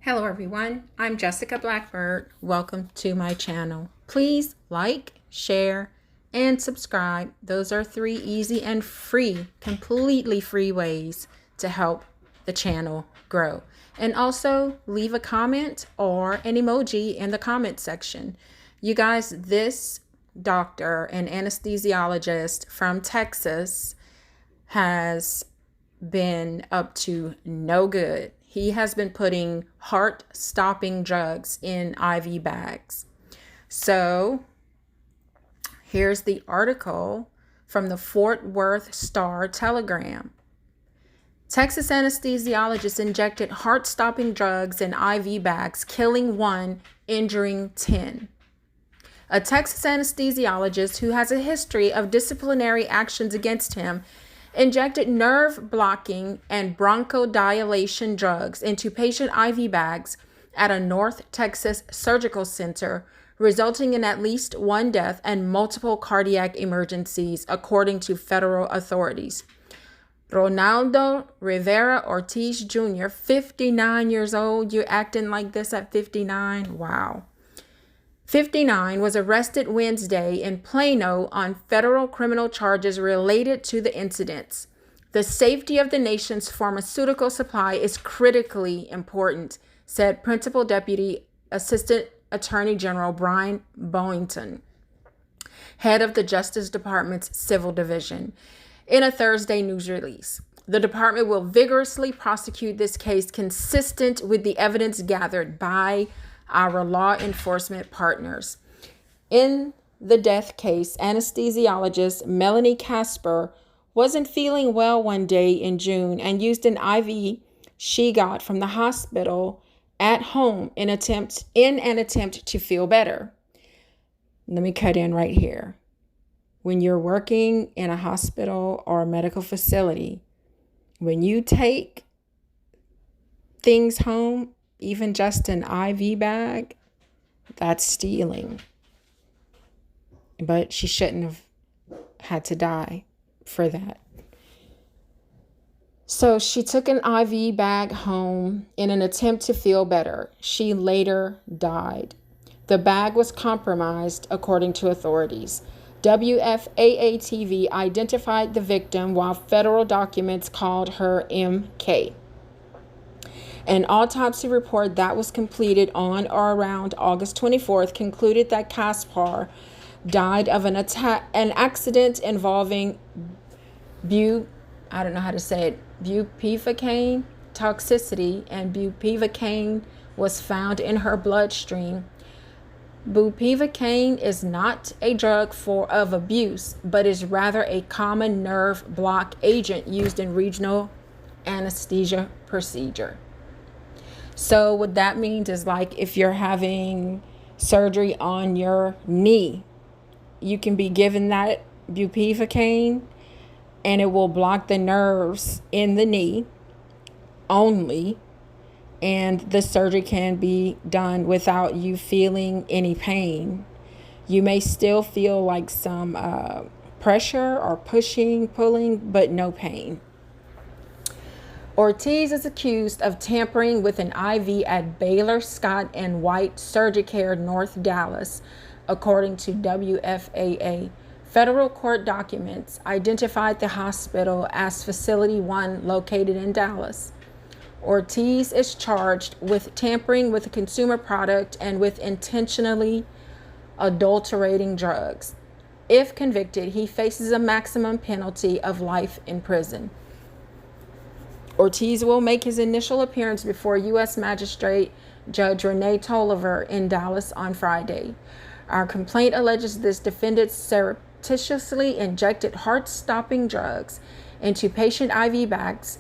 Hello everyone, I'm Jessica Blackbird. Welcome to my channel. Please like, share, and subscribe. Those are 3 easy and free, completely free ways to help the channel grow. And also leave a comment or an emoji in the comment section. You guys, this doctor and anesthesiologist from Texas has been up to no good. He has been putting heart-stopping drugs in IV bags. So here's the article from the Fort Worth Star-Telegram. Texas anesthesiologist injected heart-stopping drugs in IV bags, killing 1, injuring 10. A Texas anesthesiologist who has a history of disciplinary actions against him injected nerve-blocking and bronchodilation drugs into patient IV bags at a North Texas surgical center, resulting in at least 1 death and multiple cardiac emergencies, according to federal authorities. Ronaldo Rivera Ortiz Jr., 59 years old. You're acting like this at 59? Wow. 59 was arrested Wednesday in Plano on federal criminal charges related to the incidents. The safety of the nation's pharmaceutical supply is critically important, said Principal Deputy Assistant Attorney General Brian Boynton, head of the Justice Department's Civil Division, in a Thursday news release. The department will vigorously prosecute this case consistent with the evidence gathered by our law enforcement partners. In the death case, anesthesiologist Melanie Casper wasn't feeling well one day in June and used an IV she got from the hospital at home in an attempt to feel better. Let me cut in right here. When you're working in a hospital or a medical facility, when you take things home, even just an IV bag, that's stealing. But she shouldn't have had to die for that. So she took an IV bag home in an attempt to feel better. She later died. The bag was compromised, according to authorities. WFAA-TV identified the victim while federal documents called her MK. An autopsy report that was completed on or around August 24th concluded that Kaspar died of an accident involving bupivacaine toxicity, and bupivacaine was found in her bloodstream. Bupivacaine is not a drug of abuse, but is rather a common nerve block agent used in regional anesthesia procedure. So what that means is, like, if you're having surgery on your knee, you can be given that bupivacaine and it will block the nerves in the knee only, and the surgery can be done without you feeling any pain. You may still feel like some pressure or pulling, but no pain. Ortiz is accused of tampering with an IV at Baylor Scott and White Surgicare North Dallas, according to WFAA. Federal court documents identified the hospital as Facility 1 located in Dallas. Ortiz is charged with tampering with a consumer product and with intentionally adulterating drugs. If convicted, he faces a maximum penalty of life in prison. Ortiz will make his initial appearance before U.S. Magistrate Judge Renee Tolliver in Dallas on Friday. Our complaint alleges this defendant surreptitiously injected heart-stopping drugs into patient IV bags,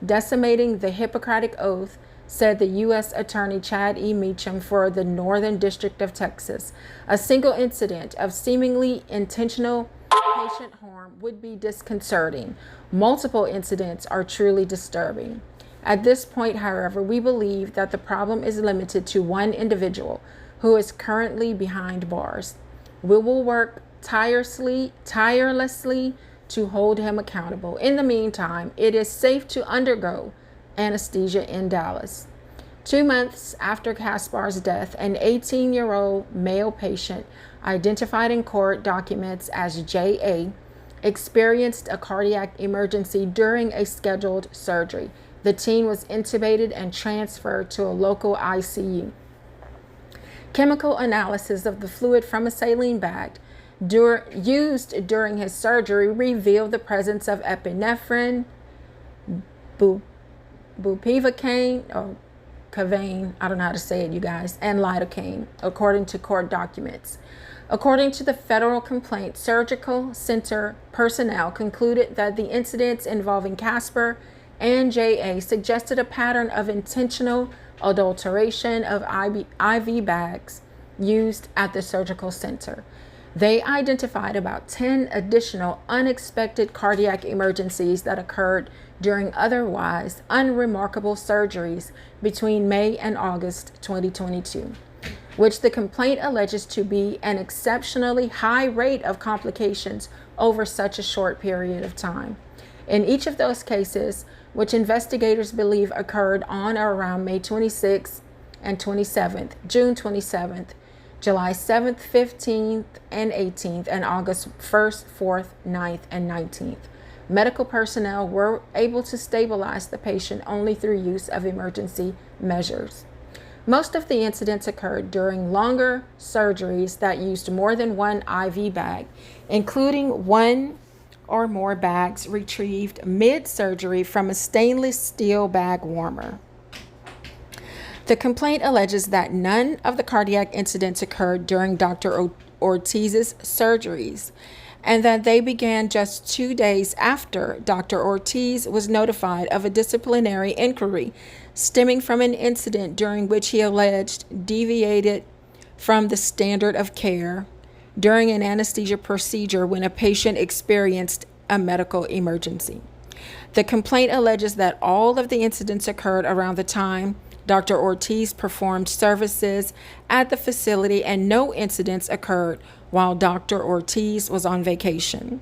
decimating the Hippocratic Oath, said the U.S. Attorney Chad E. Meacham for the Northern District of Texas. A single incident of seemingly intentional patient harm would be disconcerting. Multiple incidents are truly disturbing. At this point, however, we believe that the problem is limited to 1 individual who is currently behind bars. We will work tirelessly to hold him accountable. In the meantime, it is safe to undergo anesthesia in Dallas. 2 months after Kaspar's death, an 18-year-old male patient identified in court documents as J.A. experienced a cardiac emergency during a scheduled surgery. The teen was intubated and transferred to a local ICU. Chemical analysis of the fluid from a saline bag used during his surgery revealed the presence of epinephrine, bupivacaine, or Cavane, I don't know how to say it, you guys, and lidocaine, according to court documents. According to the federal complaint, surgical center personnel concluded that the incidents involving Kaspar and J.A. suggested a pattern of intentional adulteration of IV bags used at the surgical center. They identified about 10 additional unexpected cardiac emergencies that occurred during otherwise unremarkable surgeries between May and August 2022, which the complaint alleges to be an exceptionally high rate of complications over such a short period of time. In each of those cases, which investigators believe occurred on or around May 26th and 27th, June 27th, July 7th, 15th, and 18th, and August 1st, 4th, 9th, and 19th. Medical personnel were able to stabilize the patient only through use of emergency measures. Most of the incidents occurred during longer surgeries that used more than one IV bag, including one or more bags retrieved mid-surgery from a stainless steel bag warmer. The complaint alleges that none of the cardiac incidents occurred during Dr. Ortiz's surgeries, and that they began just 2 days after Dr. Ortiz was notified of a disciplinary inquiry stemming from an incident during which he alleged deviated from the standard of care during an anesthesia procedure when a patient experienced a medical emergency. The complaint alleges that all of the incidents occurred around the time Dr. Ortiz performed services at the facility, and no incidents occurred while Dr. Ortiz was on vacation.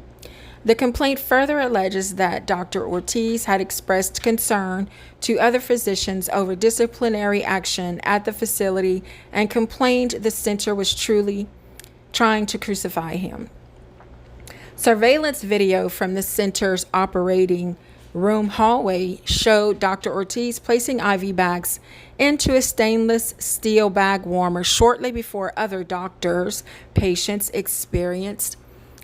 The complaint further alleges that Dr. Ortiz had expressed concern to other physicians over disciplinary action at the facility and complained the center was truly trying to crucify him. Surveillance video from the center's operating room hallway showed Dr. Ortiz placing IV bags into a stainless steel bag warmer shortly before other doctors' patients experienced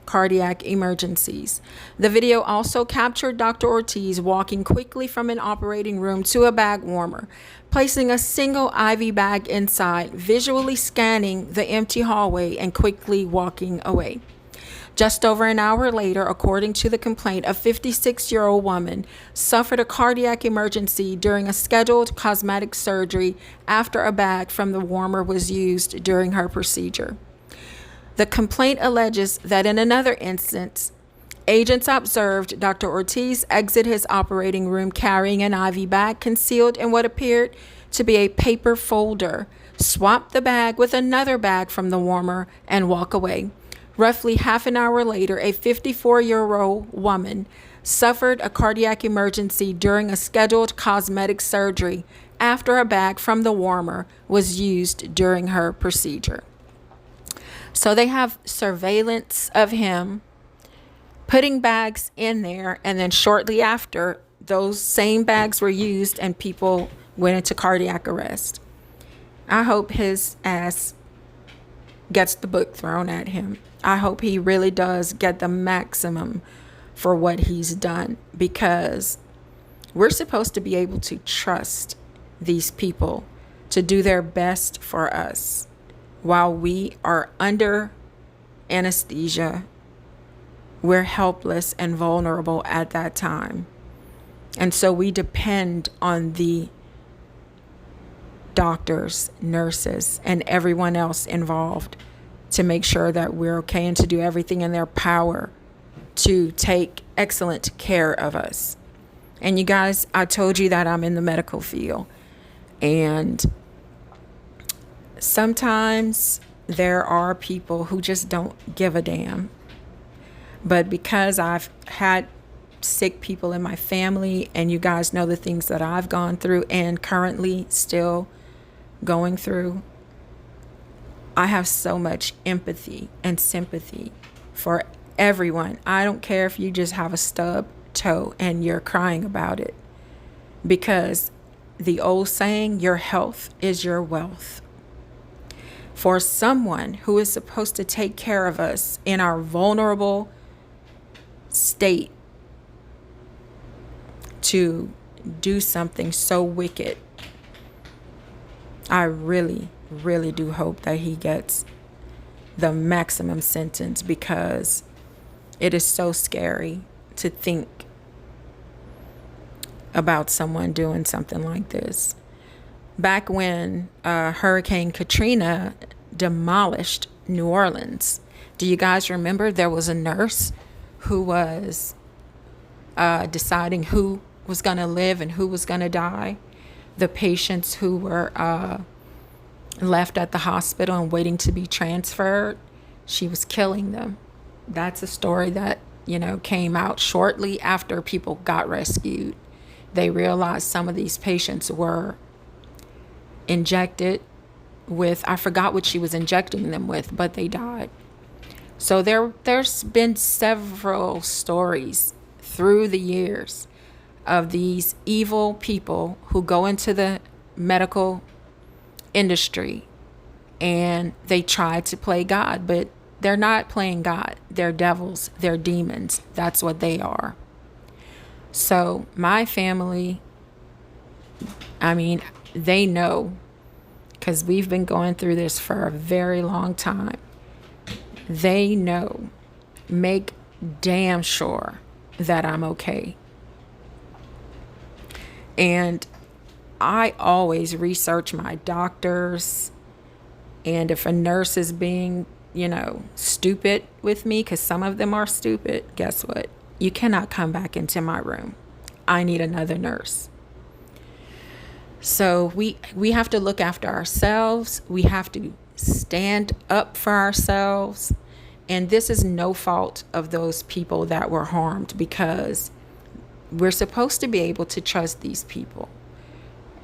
cardiac emergencies. The video also captured Dr. Ortiz walking quickly from an operating room to a bag warmer, placing a single IV bag inside, visually scanning the empty hallway, and quickly walking away. Just over an hour later, according to the complaint, a 56-year-old woman suffered a cardiac emergency during a scheduled cosmetic surgery after a bag from the warmer was used during her procedure. The complaint alleges that in another instance, agents observed Dr. Ortiz exit his operating room carrying an IV bag concealed in what appeared to be a paper folder, swap the bag with another bag from the warmer, and walk away. Roughly half an hour later, a 54-year-old woman suffered a cardiac emergency during a scheduled cosmetic surgery after a bag from the warmer was used during her procedure. So they have surveillance of him putting bags in there, and then shortly after, those same bags were used and people went into cardiac arrest. I hope his ass gets the book thrown at him. I hope he really does get the maximum for what he's done, because we're supposed to be able to trust these people to do their best for us while we are under anesthesia. We're helpless and vulnerable at that time. And so we depend on the doctors, nurses, and everyone else involved to make sure that we're okay and to do everything in their power to take excellent care of us. And you guys, I told you that I'm in the medical field, and sometimes there are people who just don't give a damn. But because I've had sick people in my family, and you guys know the things that I've gone through and currently still going through. I have so much empathy and sympathy for everyone. I don't care if you just have a stub toe and you're crying about it, because the old saying, your health is your wealth. For someone who is supposed to take care of us in our vulnerable state to do something so wicked, I really, really do hope that he gets the maximum sentence, because it is so scary to think about someone doing something like this. Back when Hurricane Katrina demolished New Orleans, do you guys remember there was a nurse who was deciding who was going to live and who was going to die? The patients who were left at the hospital and waiting to be transferred, she was killing them. That's a story that, came out shortly after people got rescued. They realized some of these patients were injected with, I forgot what she was injecting them with, but they died. So there's been several stories through the years of these evil people who go into the medical industry and they try to play God, but they're not playing God. They're devils. They're demons. That's what they are. So my family, they know, because we've been going through this for a very long time. They know. Make damn sure that I'm okay. And I always research my doctors. And if a nurse is being, stupid with me, because some of them are stupid, guess what? You cannot come back into my room. I need another nurse. So we have to look after ourselves. We have to stand up for ourselves. And this is no fault of those people that were harmed, because we're supposed to be able to trust these people.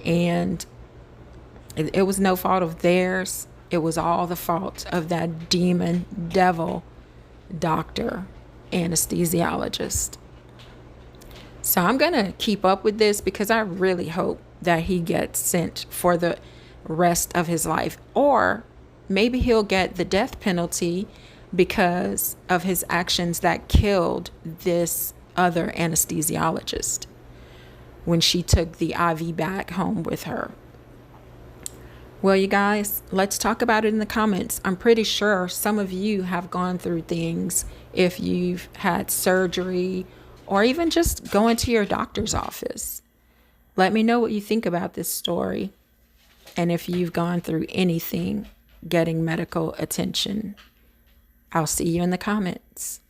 And it was no fault of theirs. It was all the fault of that demon, devil, doctor, anesthesiologist. So I'm going to keep up with this, because I really hope that he gets sent for the rest of his life. Or maybe he'll get the death penalty because of his actions that killed this other anesthesiologist when she took the IV back home with her. Well, you guys, let's talk about it in the comments. I'm pretty sure some of you have gone through things, if you've had surgery or even just going to your doctor's office. Let me know what you think about this story, and if you've gone through anything getting medical attention. I'll see you in the comments.